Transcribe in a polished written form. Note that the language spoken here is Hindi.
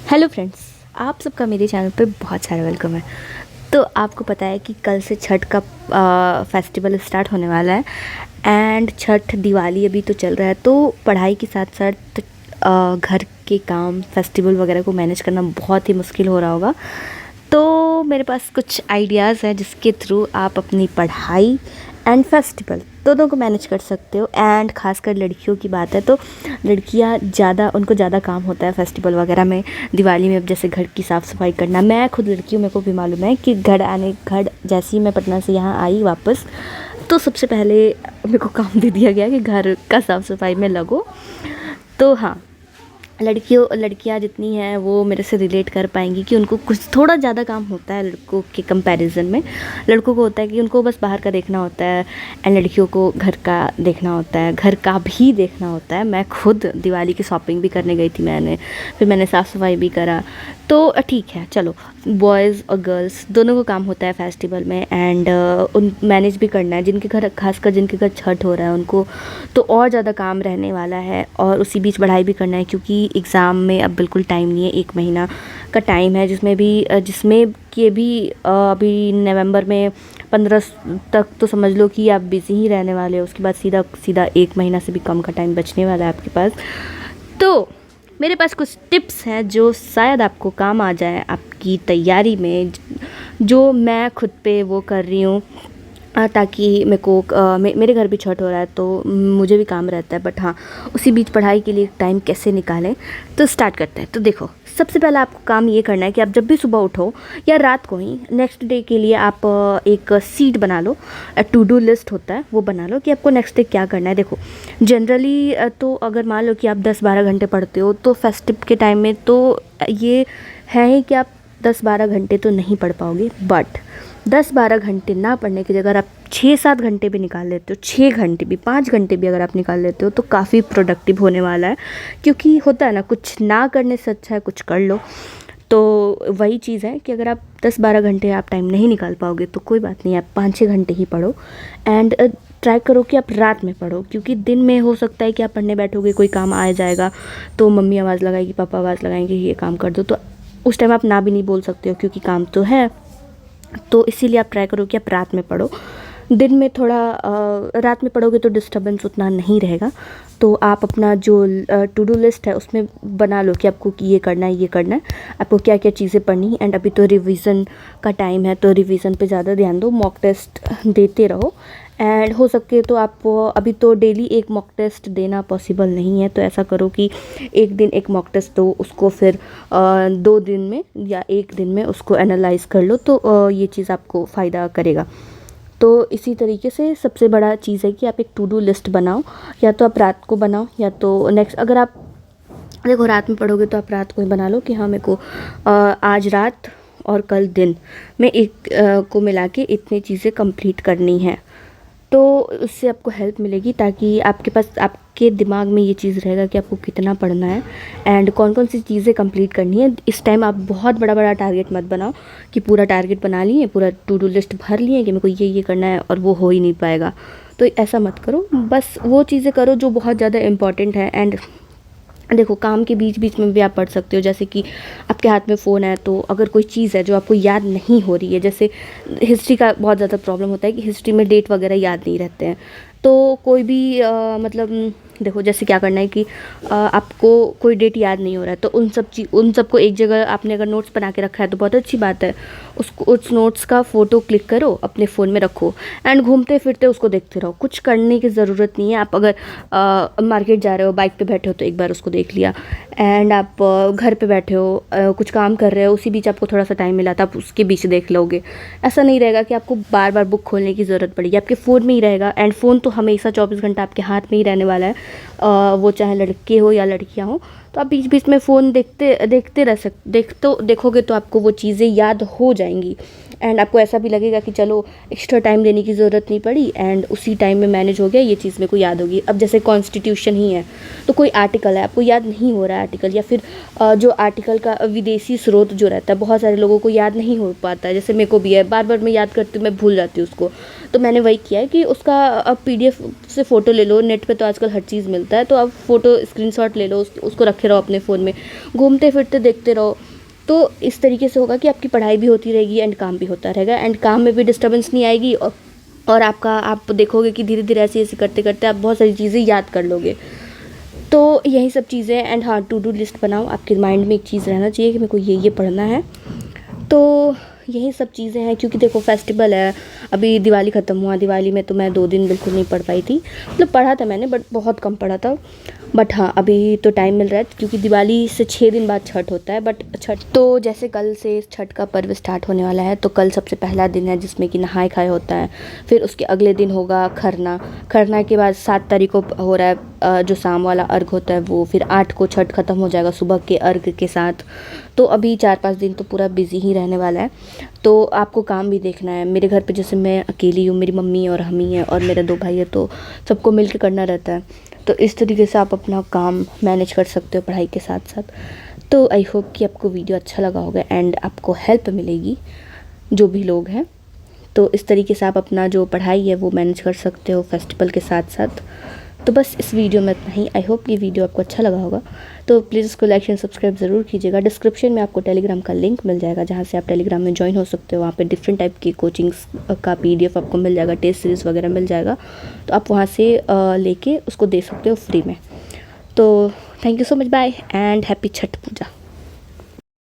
हेलो फ्रेंड्स, आप सबका मेरे चैनल पे बहुत सारा वेलकम है। तो आपको पता है कि कल से छठ का फेस्टिवल स्टार्ट होने वाला है एंड छठ दिवाली अभी तो चल रहा है। तो पढ़ाई के साथ साथ घर के काम फेस्टिवल वगैरह को मैनेज करना बहुत ही मुश्किल हो रहा होगा। तो मेरे पास कुछ आइडियाज़ हैं जिसके थ्रू आप अपनी पढ़ाई एंड फेस्टिवल दोनों को मैनेज कर सकते हो। एंड ख़ासकर लड़कियों की बात है तो लड़कियां उनको ज़्यादा काम होता है फेस्टिवल वगैरह में, दिवाली में। अब जैसे घर की साफ़ सफाई करना, मैं खुद लड़की हूँ, मेरे को भी मालूम है कि घर जैसे ही मैं पटना से यहाँ आई वापस, तो सबसे पहले मेरे को काम दे दिया गया कि घर का साफ़ सफाई में लगो। तो हाँ, लड़कियां जितनी हैं वो मेरे से रिलेट कर पाएंगी कि उनको कुछ थोड़ा ज़्यादा काम होता है लड़कों के कंपैरिजन में। लड़कों को होता है कि उनको बस बाहर का देखना होता है एंड लड़कियों को घर का देखना होता है, घर का भी देखना होता है। मैं खुद दिवाली की शॉपिंग भी करने गई थी, फिर मैंने साफ़ सफाई भी करा। तो ठीक है, चलो, बॉयज़ और गर्ल्स दोनों को काम होता है फेस्टिवल में एंड उन मैनेज भी करना है। जिनके घर, खासकर जिनके घर छठ हो रहा है, उनको तो और ज़्यादा काम रहने वाला है और उसी बीच पढ़ाई भी करना है, क्योंकि एग्ज़ाम में अब बिल्कुल टाइम नहीं है। 1 महीना का टाइम है जिसमें कि भी अभी नवंबर में 15 तक तो समझ लो कि आप बिज़ी ही रहने वाले हो। उसके बाद सीधा 1 महीना से भी कम का टाइम बचने वाला है आपके पास। तो मेरे पास कुछ टिप्स हैं जो शायद आपको काम आ जाए आपकी तैयारी में, जो मैं खुद पे वो कर रही हूँ, ताकि मेरे घर भी छठ हो रहा है तो मुझे भी काम रहता है। बट हाँ, उसी बीच पढ़ाई के लिए टाइम कैसे निकालें, तो स्टार्ट करते हैं। तो देखो, सबसे पहला आपको काम ये करना है कि आप जब भी सुबह उठो या रात को ही नेक्स्ट डे के लिए आप एक सीट बना लो। टू डू लिस्ट होता है, वो बना लो कि आपको नेक्स्ट डे क्या करना है। देखो, जनरली तो अगर मान लो कि आप 10-12 घंटे पढ़ते हो तो फेस्टिव के टाइम में तो ये है ही कि आप 10-12 घंटे तो नहीं पढ़ पाओगे। बट 10-12 घंटे ना पढ़ने की जगह आप 6-7 घंटे भी निकाल लेते हो, 6 घंटे भी, 5 घंटे भी अगर आप निकाल लेते हो तो काफ़ी प्रोडक्टिव होने वाला है। क्योंकि होता है ना, कुछ ना करने से अच्छा है कुछ कर लो। तो वही चीज़ है कि अगर आप 10-12 घंटे आप टाइम नहीं निकाल पाओगे तो कोई बात नहीं, आप 5-6 घंटे ही पढ़ो। एंड ट्राई करो कि आप रात में पढ़ो, क्योंकि दिन में हो सकता है कि आप पढ़ने बैठोगे, कोई काम आ जाएगा तो मम्मी आवाज़ लगाएगी, पापा आवाज़ लगाएंगे, ये काम कर दो। तो उस टाइम आप ना भी नहीं बोल सकते हो क्योंकि काम तो है। तो इसीलिए आप ट्राई करो कि आप रात में पढ़ो। दिन में थोड़ा रात में पढ़ोगे तो डिस्टर्बेंस उतना नहीं रहेगा। तो आप अपना जो टू डू लिस्ट है उसमें बना लो कि आपको ये करना है, ये करना है, आपको क्या क्या चीज़ें पढ़नी है। एंड अभी तो रिवीजन का टाइम है तो रिवीजन पे ज़्यादा ध्यान दो, मॉक टेस्ट देते रहो। एंड हो सके तो आप अभी तो डेली एक मॉक टेस्ट देना पॉसिबल नहीं है, तो ऐसा करो कि एक दिन एक मॉक टेस्ट दो, उसको फिर 2 दिन में या 1 दिन में उसको एनालाइज कर लो। तो ये चीज़ आपको फ़ायदा करेगा। तो इसी तरीके से सबसे बड़ा चीज़ है कि आप एक टू डू लिस्ट बनाओ, या तो आप रात को बनाओ या तो नेक्स्ट, अगर आप देखो रात में पढ़ोगे तो आप रात को ही बना लो कि हाँ, मेरे को आज रात और कल दिन में एक को मिला के इतनी चीज़ें कंप्लीट करनी है। तो उससे आपको हेल्प मिलेगी, ताकि आपके पास, आपके दिमाग में ये चीज़ रहेगा कि आपको कितना पढ़ना है एंड कौन कौन सी चीज़ें कंप्लीट करनी है। इस टाइम आप बहुत बड़ा बड़ा टारगेट मत बनाओ कि पूरा टारगेट बना लिए, पूरा टू डू लिस्ट भर लिए कि मेरे को ये करना है और वो हो ही नहीं पाएगा। तो ऐसा मत करो, बस वो चीज़ें करो जो बहुत ज़्यादा इम्पॉर्टेंट है। एंड देखो, काम के बीच बीच में भी आप पढ़ सकते हो। जैसे कि आपके हाथ में फ़ोन है तो अगर कोई चीज़ है जो आपको याद नहीं हो रही है, जैसे हिस्ट्री का बहुत ज़्यादा प्रॉब्लम होता है कि हिस्ट्री में डेट वगैरह याद नहीं रहते हैं, तो कोई भी मतलब देखो, जैसे क्या करना है कि आपको कोई डेट याद नहीं हो रहा है तो उन सबको एक जगह आपने अगर नोट्स बना के रखा है तो बहुत अच्छी बात है। उस नोट्स का फ़ोटो क्लिक करो, अपने फ़ोन में रखो एंड घूमते फिरते उसको देखते रहो। कुछ करने की ज़रूरत नहीं है। आप अगर मार्केट जा रहे हो, बाइक पे बैठे हो तो एक बार उसको देख लिया। एंड आप घर पे बैठे हो, कुछ काम कर रहे हो, उसी बीच आपको थोड़ा सा टाइम मिला था, आप उसके बीच देख लोगे। ऐसा नहीं रहेगा कि आपको बार बार बुक खोलने की ज़रूरत पड़ेगी, आपके फ़ोन में ही रहेगा। एंड फ़ोन तो हमेशा 24 घंटा आपके हाथ में ही रहने वाला है, वो चाहे लड़के हो या लड़कियां हो। तो आप बीच बीच में फ़ोन देखोगे तो आपको वो चीज़ें याद हो जाएंगी। एंड आपको ऐसा भी लगेगा कि चलो, एक्स्ट्रा टाइम देने की ज़रूरत नहीं पड़ी एंड उसी टाइम में मैनेज हो गया, ये चीज़ मेरे को याद होगी। अब जैसे कॉन्स्टिट्यूशन ही है तो कोई आर्टिकल है, आपको याद नहीं हो रहा है आर्टिकल, या फिर जो आर्टिकल का विदेशी स्रोत जो रहता है, बहुत सारे लोगों को याद नहीं हो पाता है, जैसे मेरे को भी है, बार बार मैं याद करती हूँ, मैं भूल जाती हूँ उसको। तो मैंने वही किया है कि उसका PDF उससे फ़ोटो ले लो, नेट पे तो आजकल हर चीज़ मिलता है, तो आप फ़ोटो स्क्रीनशॉट ले लो, उसको रखे रहो अपने फ़ोन में, घूमते फिरते देखते रहो। तो इस तरीके से होगा कि आपकी पढ़ाई भी होती रहेगी एंड काम भी होता रहेगा, एंड काम में भी डिस्टर्बेंस नहीं आएगी, और आप देखोगे कि धीरे धीरे ऐसे ऐसे करते करते आप बहुत सारी चीज़ें याद कर लोगे। तो यही सब चीज़ें। एंड हाँ, टू डू लिस्ट बनाओ, आपके माइंड में एक चीज़ रहना चाहिए कि मेरे को ये पढ़ना है। तो यही सब चीज़ें हैं, क्योंकि देखो फेस्टिवल है, अभी दिवाली ख़त्म हुआ, दिवाली में तो मैं 2 दिन बिल्कुल नहीं पढ़ पाई थी, मतलब पढ़ा था मैंने बट बहुत कम पढ़ा था। बट हाँ, अभी तो टाइम मिल रहा है, क्योंकि दिवाली से 6 दिन बाद छठ होता है। बट छठ तो जैसे कल से छठ का पर्व स्टार्ट होने वाला है, तो कल सबसे पहला दिन है जिसमें कि नहाए खाए होता है। फिर उसके अगले दिन होगा खरना, खरना के बाद 7 तारीख को हो रहा है जो शाम वाला अर्घ होता है वो, फिर 8 को छठ ख़त्म हो जाएगा सुबह के अर्घ के साथ। तो अभी 4-5 दिन तो पूरा बिज़ी ही रहने वाला है। तो आपको काम भी देखना है। मेरे घर पे जैसे मैं अकेली हूँ, मेरी मम्मी और हम ही हैं, और मेरे 2 भाई है, तो सबको मिल के करना रहता है। तो इस तरीके से आप अपना काम मैनेज कर सकते हो पढ़ाई के साथ साथ। तो आई होप कि आपको वीडियो अच्छा लगा होगा एंड आपको हेल्प मिलेगी, जो भी लोग हैं। तो इस तरीके से आप अपना जो पढ़ाई है वो मैनेज कर सकते हो फेस्टिवल के साथ साथ। तो बस इस वीडियो में इतना ही। आई होप ये वीडियो आपको अच्छा लगा होगा। तो प्लीज़ इसको लाइक एंड सब्सक्राइब ज़रूर कीजिएगा। डिस्क्रिप्शन में आपको टेलीग्राम का लिंक मिल जाएगा, जहाँ से आप टेलीग्राम में ज्वाइन हो सकते हो। वहाँ पे डिफरेंट टाइप की कोचिंग्स का PDF आपको मिल जाएगा, टेस्ट सीरीज़ वगैरह मिल जाएगा, तो आप वहाँ से लेके उसको दे सकते हो फ्री में। तो thank you so much, bye and happy Chhath Puja.